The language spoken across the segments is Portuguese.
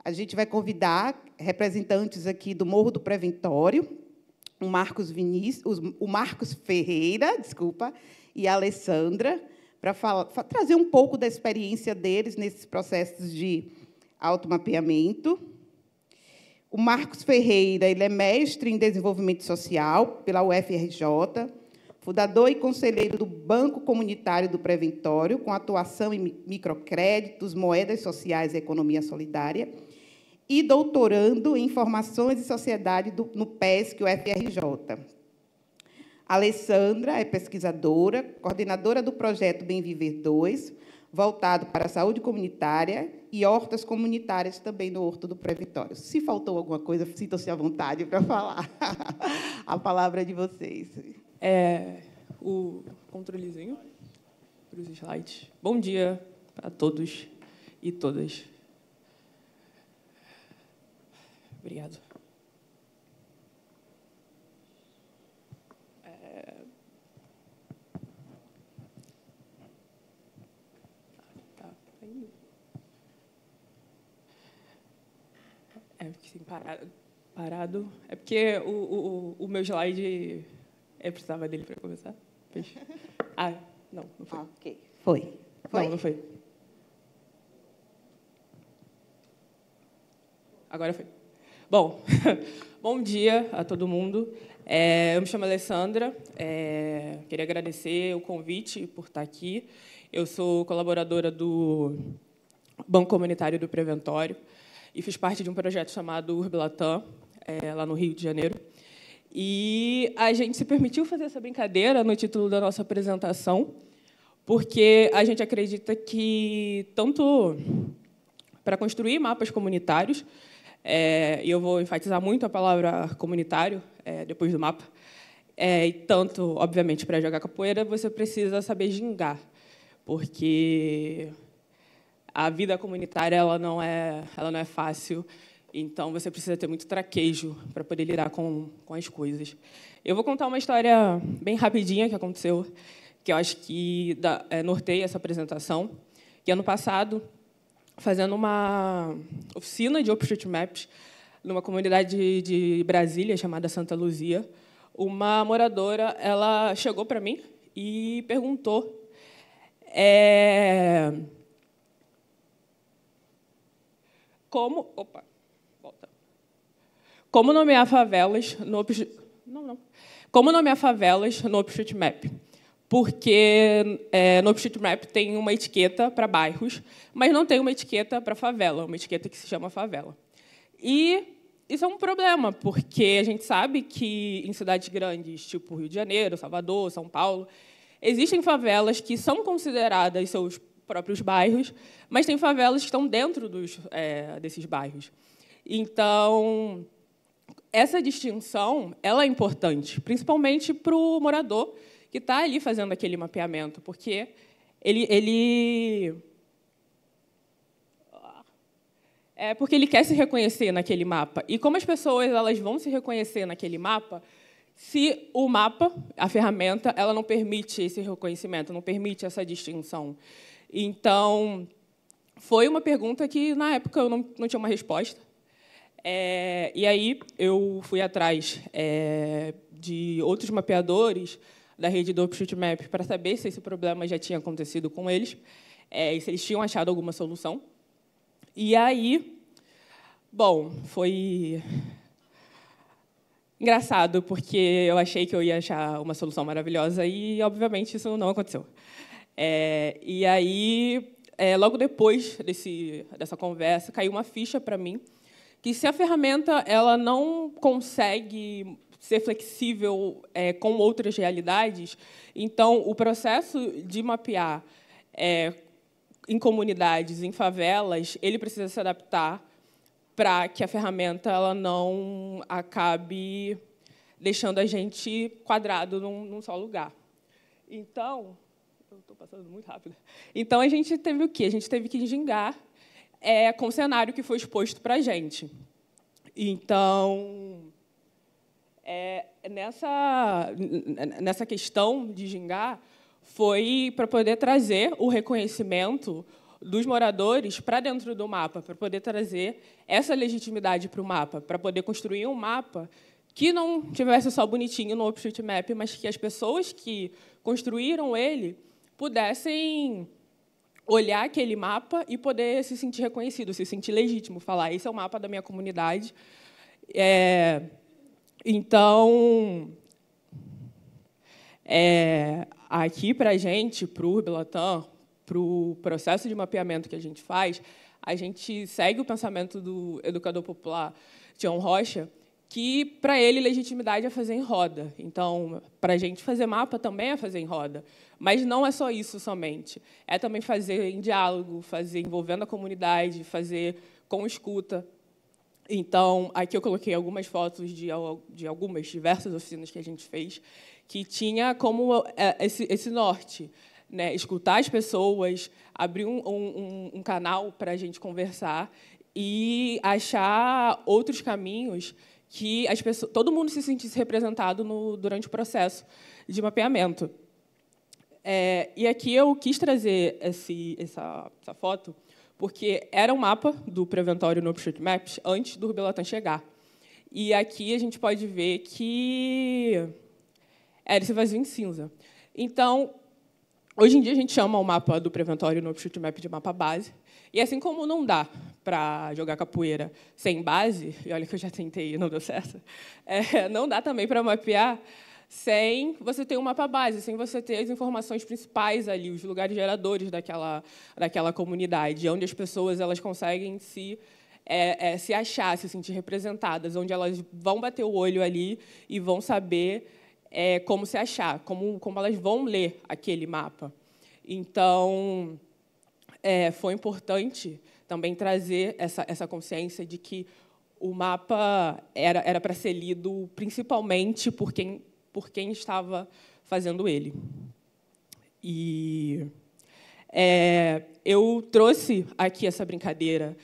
A gente vai convidar representantes aqui do Morro do Preventório, o Marcos Ferreira, desculpa, e a Alessandra, para trazer um pouco da experiência deles nesses processos de automapeamento. O Marcos Ferreira, ele é mestre em desenvolvimento social pela UFRJ, fundador e conselheiro do Banco Comunitário do Preventório, com atuação em microcréditos, moedas sociais e economia solidária, e doutorando em Informações e Sociedade no PESC, UFRJ. A Alessandra é pesquisadora, coordenadora do projeto Bem Viver 2, voltado para a saúde comunitária e hortas comunitárias também no Horto do Preventório. Se faltou alguma coisa, sintam-se à vontade para falar. A palavra é de vocês. O controlezinho para os slides. Bom dia a todos e todas. Obrigado. Tá indo. Assim, parado. É porque o meu slide... Eu precisava dele para começar? Não foi. Ok. Foi? Não foi. Agora foi. Bom, bom dia a todo mundo. Eu me chamo Alessandra. Queria agradecer o convite por estar aqui. Eu sou colaboradora do Banco Comunitário do Preventório e fiz parte de um projeto chamado Urbilatam, lá no Rio de Janeiro. E a gente se permitiu fazer essa brincadeira no título da nossa apresentação, porque a gente acredita que, tanto para construir mapas comunitários, e eu vou enfatizar muito a palavra comunitário depois do mapa, e tanto, obviamente, para jogar capoeira, você precisa saber gingar, porque a vida comunitária ela não é fácil. Então, você precisa ter muito traquejo para poder lidar com as coisas. Eu vou contar uma história bem rapidinha que aconteceu, que eu acho que norteia essa apresentação, que ano passado, fazendo uma oficina de OpenStreetMaps numa comunidade de Brasília chamada Santa Luzia, uma moradora ela chegou para mim e perguntou como nomear favelas no OpenStreetMap. Porque no OpenStreetMap tem uma etiqueta para bairros, mas não tem uma etiqueta para favela, uma etiqueta que se chama favela. E isso é um problema, porque a gente sabe que em cidades grandes, tipo Rio de Janeiro, Salvador, São Paulo, existem favelas que são consideradas seus próprios bairros, mas tem favelas que estão dentro desses bairros. Então, essa distinção ela é importante, principalmente para o morador que está ali fazendo aquele mapeamento, porque ele quer se reconhecer naquele mapa. E como as pessoas elas vão se reconhecer naquele mapa, se o mapa, a ferramenta, ela não permite esse reconhecimento, não permite essa distinção. Então, foi uma pergunta que, na época, eu não tinha uma resposta. E aí eu fui atrás de outros mapeadores da rede do OpenStreetMap para saber se esse problema já tinha acontecido com eles, e se eles tinham achado alguma solução. E aí, bom, foi engraçado, porque eu achei que eu ia achar uma solução maravilhosa e, obviamente, isso não aconteceu. E aí, logo depois dessa conversa, caiu uma ficha para mim que, se a ferramenta ela não consegue ser flexível com outras realidades, então o processo de mapear em comunidades, em favelas, ele precisa se adaptar para que a ferramenta ela não acabe deixando a gente quadrado num só lugar. Então, eu estou passando muito rápido. Então, a gente teve o quê? A gente teve que gingar com o cenário que foi exposto para a gente. Então, nessa questão de gingar, foi para poder trazer o reconhecimento dos moradores para dentro do mapa, para poder trazer essa legitimidade para o mapa, para poder construir um mapa que não tivesse só bonitinho no OpenStreetMap, mas que as pessoas que construíram ele pudessem olhar aquele mapa e poder se sentir reconhecido, se sentir legítimo, falar, esse é o mapa da minha comunidade. Então, aqui, para a gente, para o Urbilatam, para o processo de mapeamento que a gente segue o pensamento do educador popular Tião Rocha, que, para ele, legitimidade é fazer em roda. Então, para a gente, fazer mapa também é fazer em roda. Mas não é só isso somente. É também fazer em diálogo, fazer envolvendo a comunidade, fazer com escuta. Então, aqui eu coloquei algumas fotos de algumas diversas oficinas que a gente fez, que tinha como esse norte, né? Escutar as pessoas, abrir um canal para a gente conversar e achar outros caminhos que todo mundo se sentisse representado durante o processo de mapeamento. E aqui eu quis trazer essa foto, porque era um mapa do Preventório no OpenStreetMap antes do Urbilatam chegar. E aqui a gente pode ver que era esse vazio em cinza. Então, hoje em dia, a gente chama o mapa do Preventório no OpenStreetMap de mapa base. E, assim como não dá para jogar capoeira sem base, e olha que eu já tentei e não deu certo, não dá também para mapear sem você ter um mapa base, sem você ter as informações principais ali, os lugares geradores daquela comunidade, onde as pessoas elas conseguem se achar, se sentir representadas, onde elas vão bater o olho ali e vão saber como se achar, como elas vão ler aquele mapa. Então, foi importante também trazer essa consciência de que o mapa era para ser lido principalmente por quem estava fazendo ele. E eu trouxe aqui essa brincadeira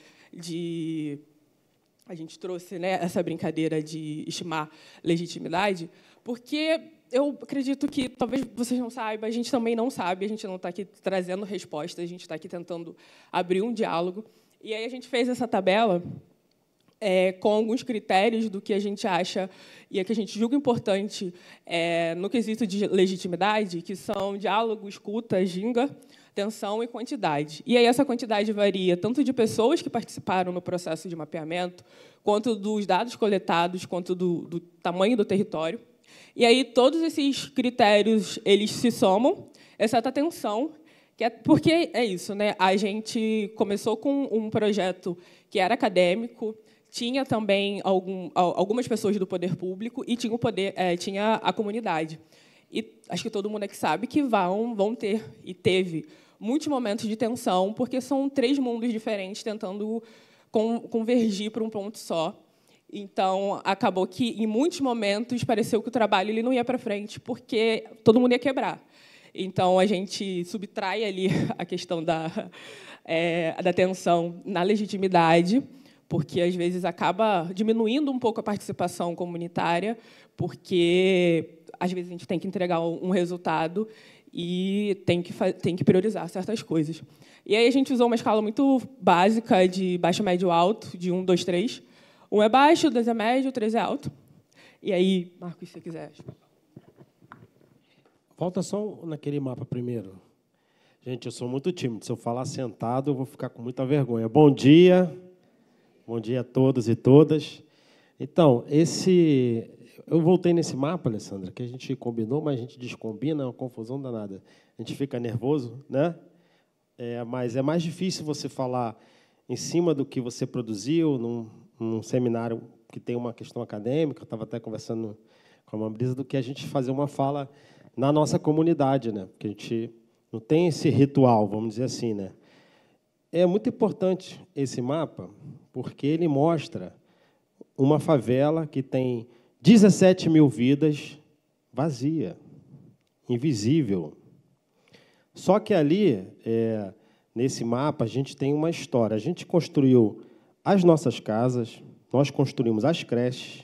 a gente trouxe, né, essa brincadeira de estimar legitimidade, porque eu acredito que, talvez vocês não saibam, a gente também não sabe, a gente não está aqui trazendo respostas, a gente está aqui tentando abrir um diálogo. E aí a gente fez essa tabela com alguns critérios do que a gente acha e que a gente julga importante no quesito de legitimidade, que são diálogo, escuta, ginga, atenção e quantidade. E aí essa quantidade varia tanto de pessoas que participaram no processo de mapeamento, quanto dos dados coletados, quanto do tamanho do território. E aí todos esses critérios eles se somam, exceto a atenção, porque é isso, né? A gente começou com um projeto que era acadêmico, tinha também algumas pessoas do poder público e tinha a comunidade. E acho que todo mundo aqui sabe que vão ter, e teve, muitos momentos de tensão, porque são 3 mundos diferentes tentando convergir para um ponto só. Então, acabou que, em muitos momentos, pareceu que o trabalho ele não ia para frente, porque todo mundo ia quebrar. Então, a gente subtrai ali a questão da tensão na legitimidade, porque, às vezes, acaba diminuindo um pouco a participação comunitária, porque, às vezes, a gente tem que entregar um resultado e tem que priorizar certas coisas. E aí a gente usou uma escala muito básica de baixo, médio, alto, de 1, 2, 3. 1 é baixo, 2 é médio, 3 é alto. E aí, Marcos, se você quiser. Volta só naquele mapa primeiro. Gente, eu sou muito tímido. Se eu falar sentado, eu vou ficar com muita vergonha. Bom dia a todos e todas. Então, eu voltei nesse mapa, Alessandra, que a gente combinou, mas a gente descombina, é uma confusão danada. A gente fica nervoso, né? Mas é mais difícil você falar em cima do que você produziu num seminário que tem uma questão acadêmica, eu estava até conversando com a Mambrisa, do que a gente fazer uma fala na nossa comunidade, né? Porque a gente não tem esse ritual, vamos dizer assim, né? É muito importante esse mapa, porque ele mostra uma favela que tem 17 mil vidas vazia, invisível. Só que ali, nesse mapa, a gente tem uma história. A gente construiu as nossas casas, nós construímos as creches,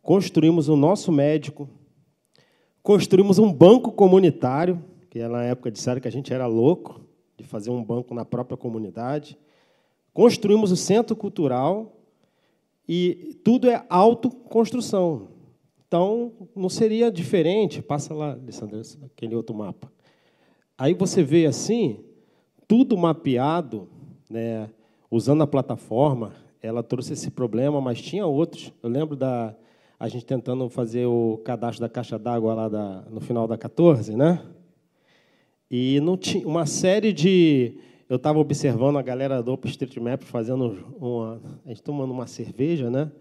construímos o nosso médico, construímos um banco comunitário, que na época disseram que a gente era louco, de fazer um banco na própria comunidade. Construímos o centro cultural e tudo é autoconstrução. Então, não seria diferente. Passa lá, Alessandra, aquele outro mapa. Aí você vê assim, tudo mapeado, né, usando a plataforma. Ela trouxe esse problema, mas tinha outros. Eu lembro a gente tentando fazer o cadastro da caixa d'água lá no final da 14, né? E não tinha uma série de... Eu estava observando a galera do OpenStreetMap fazendo a gente tomando uma cerveja, né?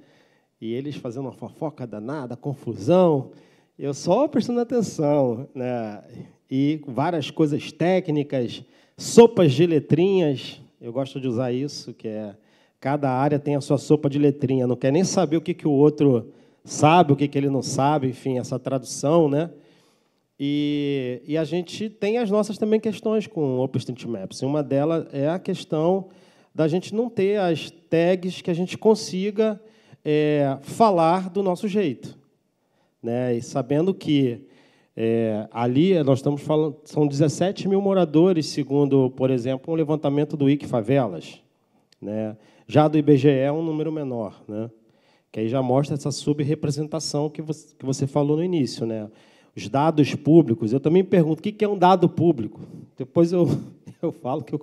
E eles fazendo uma fofoca danada, confusão. Eu só prestando atenção, né? E várias coisas técnicas, sopas de letrinhas. Eu gosto de usar isso, que é cada área tem a sua sopa de letrinha. Não quer nem saber o que o outro sabe, o que ele não sabe, enfim, essa tradução, né? E a gente tem as nossas também questões com o OpenStreetMaps. Uma delas é a questão da gente não ter as tags que a gente consiga falar do nosso jeito, né? E sabendo que ali nós estamos falando, são 17 mil moradores, segundo, por exemplo, um levantamento do Wikifavelas, né? Já do IBGE é um número menor, né? Que aí já mostra essa subrepresentação que você falou no início, né? Os dados públicos. Eu também me pergunto o que é um dado público. Depois eu falo que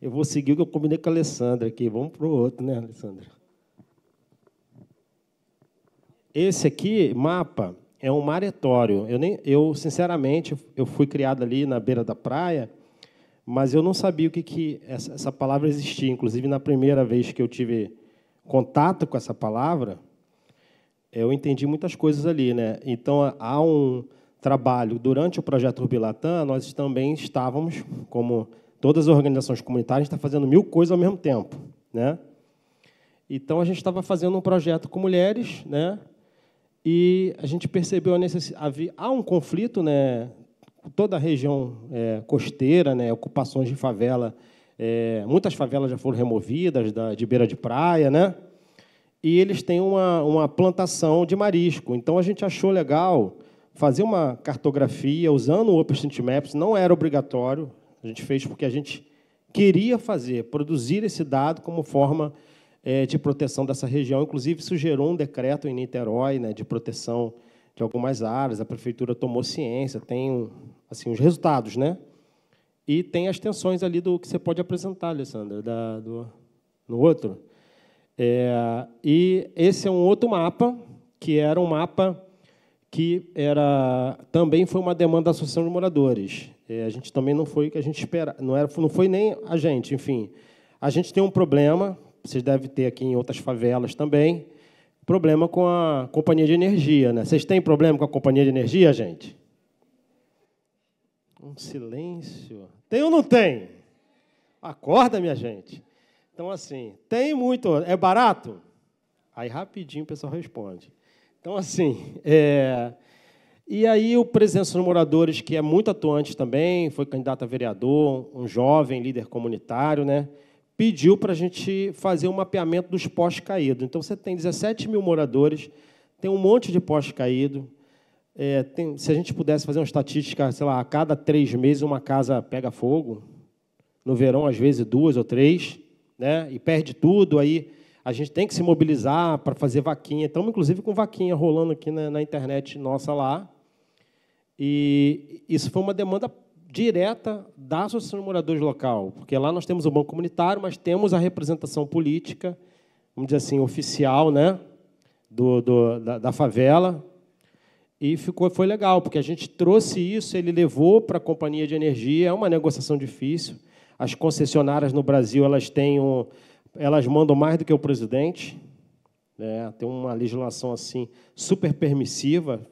eu vou seguir o que eu combinei com a Alessandra aqui. Vamos para o outro, né, Alessandra? Esse aqui, mapa, é um maretório. Sinceramente, eu fui criado ali na beira da praia, mas eu não sabia o que essa palavra existia. Inclusive, na primeira vez que eu tive contato com essa palavra, eu entendi muitas coisas ali, né? Então, há um trabalho. Durante o projeto Urbilatã, nós também estávamos, como todas as organizações comunitárias, a gente está fazendo 1000 coisas ao mesmo tempo, né? Então, a gente estava fazendo um projeto com mulheres, né? E a gente percebeu a necessidade. Há um conflito, né? Toda a região costeira, né? Ocupações de favela. Muitas favelas já foram removidas de beira de praia, né? E eles têm uma plantação de marisco. Então, a gente achou legal fazer uma cartografia usando o OpenStreetMaps. Não era obrigatório, a gente fez porque a gente queria produzir esse dado como forma de proteção dessa região. Inclusive, isso gerou um decreto em Niterói, né, de proteção de algumas áreas. A prefeitura tomou ciência, tem assim, os resultados, né? E tem as tensões ali do que você pode apresentar, Alessandra, no outro. E esse é um outro mapa, que era um mapa que também foi uma demanda da Associação de Moradores. A gente também não foi o que a gente esperava, não foi nem a gente, enfim. A gente tem um problema, vocês devem ter aqui em outras favelas também, problema com a companhia de energia, né? Vocês têm problema com a companhia de energia, gente? Um silêncio. Tem ou não tem? Acorda, minha gente. Então, assim, tem muito... É barato? Aí, rapidinho, o pessoal responde. Então, assim... E aí, o Presença dos Moradores, que é muito atuante também, foi candidato a vereador, um jovem líder comunitário, né? Pediu para a gente fazer um mapeamento dos postes caídos. Então, você tem 17 mil moradores, tem um monte de poste caído. Se a gente pudesse fazer uma estatística, sei lá, a cada 3 meses uma casa pega fogo, no verão, às vezes, 2 ou 3, né? E perde tudo, aí a gente tem que se mobilizar para fazer vaquinha. Estamos, inclusive, com vaquinha rolando aqui na internet nossa lá. E isso foi uma demanda direta da Associação de Moradores local, porque lá nós temos o banco comunitário, mas temos a representação política, vamos dizer assim, oficial, né, da favela, e foi legal, porque a gente trouxe isso, ele levou para a companhia de energia, é uma negociação difícil. As concessionárias no Brasil, elas mandam mais do que o presidente, né, tem uma legislação assim super permissiva.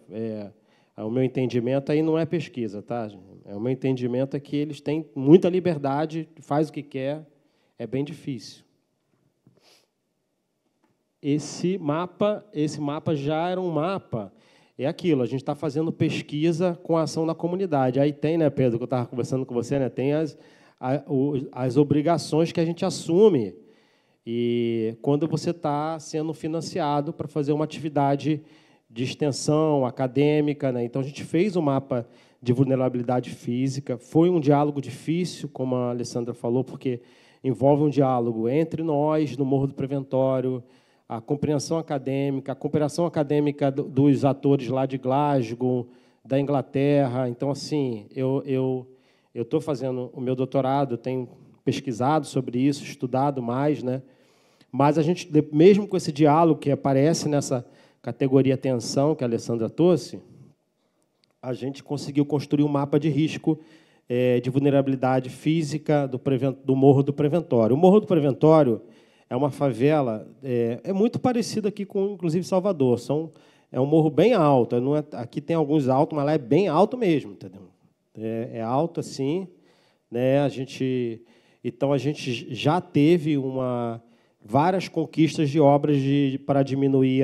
O meu entendimento aí não é pesquisa, tá? O meu entendimento é que eles têm muita liberdade, faz o que quer, é bem difícil. Esse mapa já era um mapa, é aquilo, a gente está fazendo pesquisa com a ação na comunidade. Aí tem, né, Pedro, que eu estava conversando com você, né, tem as obrigações que a gente assume e quando você está sendo financiado para fazer uma atividade de extensão acadêmica, né? Então, a gente fez um mapa de vulnerabilidade física. Foi um diálogo difícil, como a Alessandra falou, porque envolve um diálogo entre nós, no Morro do Preventório, a compreensão acadêmica, a cooperação acadêmica dos atores lá de Glasgow, da Inglaterra. Então, assim, eu estou fazendo o meu doutorado, tenho pesquisado sobre isso, estudado mais, né? Mas a gente, mesmo com esse diálogo que aparece nessa categoria tensão que a Alessandra trouxe, a gente conseguiu construir um mapa de risco de vulnerabilidade física do Morro do Preventório. O Morro do Preventório é uma favela, é muito parecida aqui com, inclusive, Salvador. É um morro bem alto. Não é, aqui tem alguns altos, mas lá é bem alto mesmo, entendeu? É alto assim, né? Então a gente já teve várias conquistas de obras para diminuir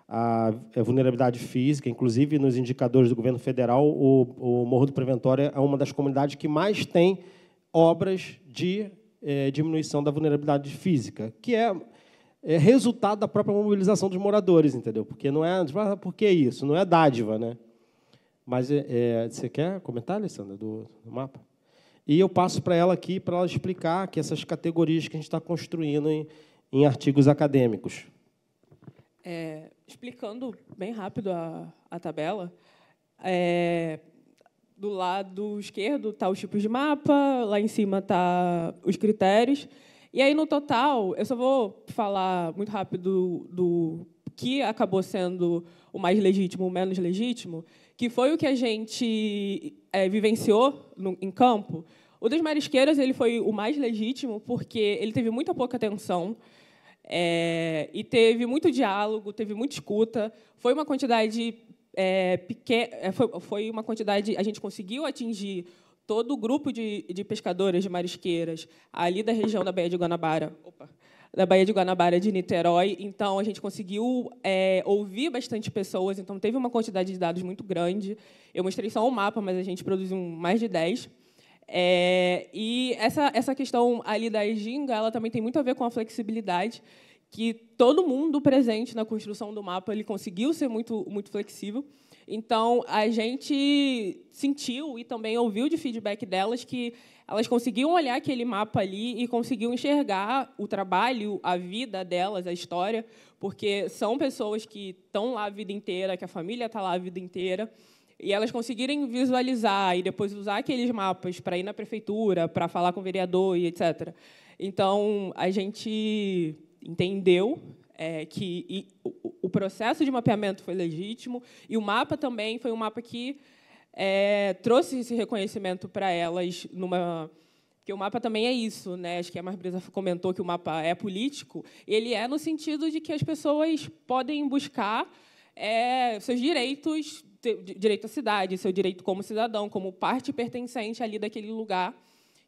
a vulnerabilidade física, inclusive nos indicadores do governo federal, o Morro do Preventório é uma das comunidades que mais tem obras de diminuição da vulnerabilidade física, que é resultado da própria mobilização dos moradores, entendeu? Porque não é, por que isso? Não é dádiva, né? Mas você quer comentar, Alessandra, do mapa? E eu passo para ela aqui para ela explicar que essas categorias que a gente está construindo em artigos acadêmicos. Explicando bem rápido a tabela, do lado esquerdo está os tipos de mapa, lá em cima está os critérios. E aí, no total, eu só vou falar muito rápido do que acabou sendo o mais legítimo, o menos legítimo, que foi o que a gente vivenciou em campo. O das marisqueiras ele foi o mais legítimo, porque ele teve muita pouca atenção, e teve muito diálogo, teve muita escuta. Foi uma quantidade pequena, foi uma quantidade. A gente conseguiu atingir todo o grupo de pescadoras de marisqueiras ali da região da Baía de Guanabara, da Baía de Guanabara de Niterói. Então a gente conseguiu ouvir bastante pessoas. Então teve uma quantidade de dados muito grande. Eu mostrei só um mapa, mas a gente produziu mais de 10. E essa questão ali da Ginga, ela também tem muito a ver com a flexibilidade, que todo mundo presente na construção do mapa ele conseguiu ser muito, muito flexível. Então, a gente sentiu e também ouviu de feedback delas que elas conseguiam olhar aquele mapa ali e conseguiam enxergar o trabalho, a vida delas, a história, porque são pessoas que estão lá a vida inteira, que a família está lá a vida inteira, e elas conseguirem visualizar e depois usar aqueles mapas para ir na prefeitura, para falar com o vereador e etc. Então, a gente entendeu que o processo de mapeamento foi legítimo e o mapa também foi um mapa que trouxe esse reconhecimento para elas, porque o mapa também é isso, né? Acho que a Marbrisa comentou que o mapa é político. Ele é no sentido de que as pessoas podem buscar seus direitos, direito à cidade, seu direito como cidadão, como parte pertencente ali daquele lugar,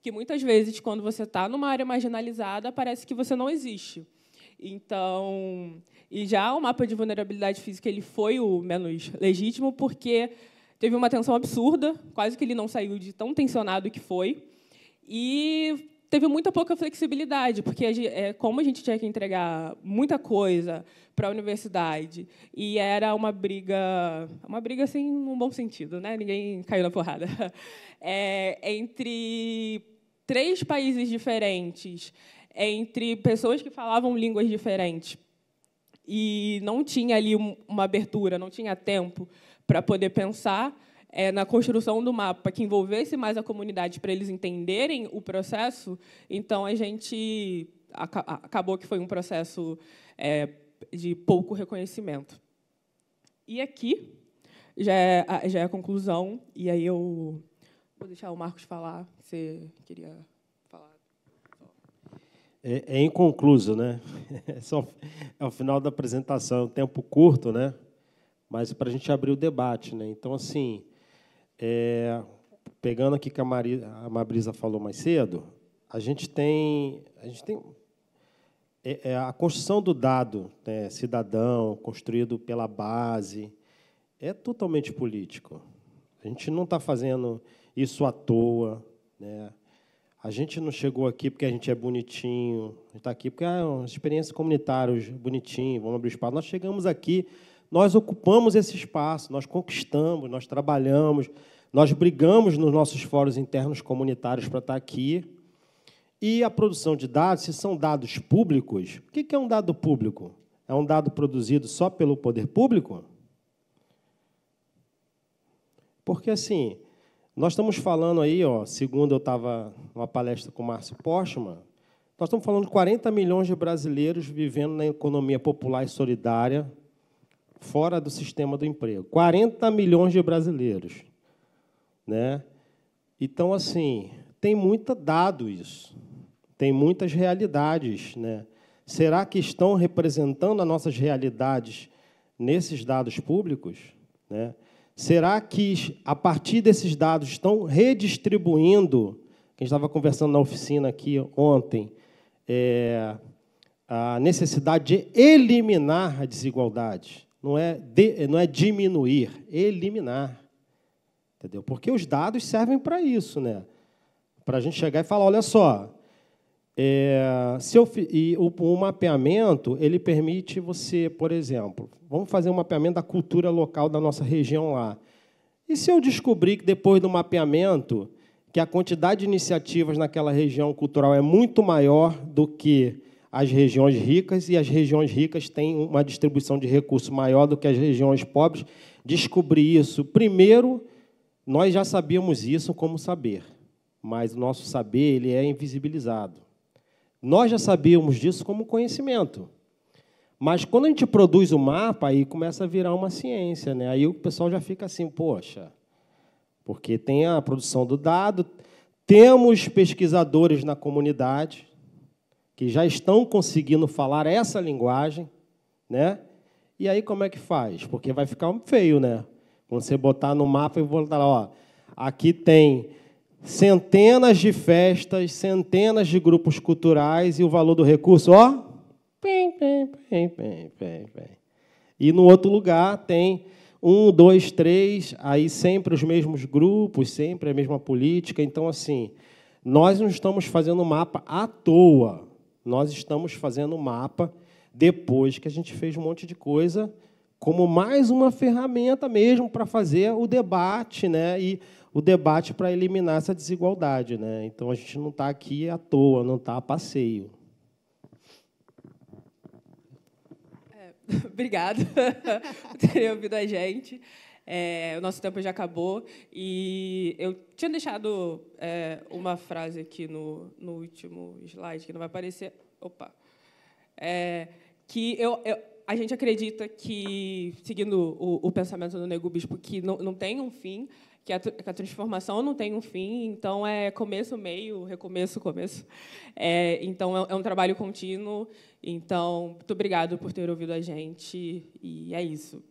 que muitas vezes, quando você está numa área marginalizada, parece que você não existe. Então, e já o mapa de vulnerabilidade física ele foi o menos legítimo, porque teve uma tensão absurda, quase que ele não saiu de tão tensionado que foi, e teve muita pouca flexibilidade, porque como a gente tinha que entregar muita coisa para a universidade, e era uma briga assim, num bom sentido, né? Ninguém caiu na porrada, entre 3 países diferentes, entre pessoas que falavam línguas diferentes, e não tinha ali uma abertura, não tinha tempo para poder pensar na construção do mapa que envolvesse mais a comunidade para eles entenderem o processo. Então, a gente acabou que foi um processo de pouco reconhecimento. E aqui já é a conclusão, e aí eu vou deixar o Marcos falar. Você queria falar? É inconcluso, né? É o final da apresentação, é um tempo curto, né? Mas para a gente abrir o debate, né? Então, assim, pegando aqui que a Marbrisa falou mais cedo, a gente tem a construção do dado, né, cidadão, construído pela base, é totalmente político. A gente não está fazendo isso à toa, né? A gente não chegou aqui porque a gente é bonitinho, a gente está aqui porque uma experiência comunitária, bonitinho, vamos abrir espaço. Nós chegamos aqui, nós ocupamos esse espaço, nós conquistamos, nós trabalhamos, Nós brigamos nos nossos fóruns internos comunitários para estar aqui. E a produção de dados, se são dados públicos, o que é um dado público? É um dado produzido só pelo poder público? Porque, assim, nós estamos falando aí, segundo eu estava numa palestra com o Márcio Postman, nós estamos falando de 40 milhões de brasileiros vivendo na economia popular e solidária, fora do sistema do emprego. 40 milhões de brasileiros. Né? Então, assim, tem muito dado isso. Tem muitas realidades. Né? Será que estão representando as nossas realidades nesses dados públicos? Né? Será que, a partir desses dados, estão redistribuindo, que a gente estava conversando na oficina aqui ontem, a necessidade de eliminar a desigualdade, não é diminuir, eliminar. Entendeu? Porque os dados servem para isso, né? Para a gente chegar e falar, olha só, o mapeamento ele permite você, por exemplo, vamos fazer um mapeamento da cultura local da nossa região lá. E se eu descobrir que, depois do mapeamento, que a quantidade de iniciativas naquela região cultural é muito maior do que as regiões ricas, e as regiões ricas têm uma distribuição de recursos maior do que as regiões pobres, descobrir isso. Primeiro, nós já sabíamos isso como saber, mas o nosso saber ele é invisibilizado. Nós já sabíamos disso como conhecimento. Mas, quando a gente produz o mapa, aí começa a virar uma ciência. Né? Aí o pessoal já fica assim, poxa, porque tem a produção do dado, temos pesquisadores na comunidade que já estão conseguindo falar essa linguagem, né? E aí como é que faz? Porque vai ficar feio, né? Quando você botar no mapa e botar lá, aqui tem centenas de festas, centenas de grupos culturais e o valor do recurso, E no outro lugar tem 1, 2, 3, aí sempre os mesmos grupos, sempre a mesma política. Então, assim, nós não estamos fazendo mapa à toa. Nós estamos fazendo mapa depois que a gente fez um monte de coisa, como mais uma ferramenta mesmo para fazer o debate, né? E o debate para eliminar essa desigualdade. Né? Então, a gente não está aqui à toa, não está a passeio. Obrigada por terem ouvido a gente. O nosso tempo já acabou. E eu tinha deixado uma frase aqui no último slide, que não vai aparecer. Opa! Que a gente acredita que, seguindo o pensamento do Nego Bispo, que não tem um fim, que a transformação não tem um fim, então é começo, meio, recomeço, começo. Então, é um trabalho contínuo. Então, muito obrigado por ter ouvido a gente, e é isso.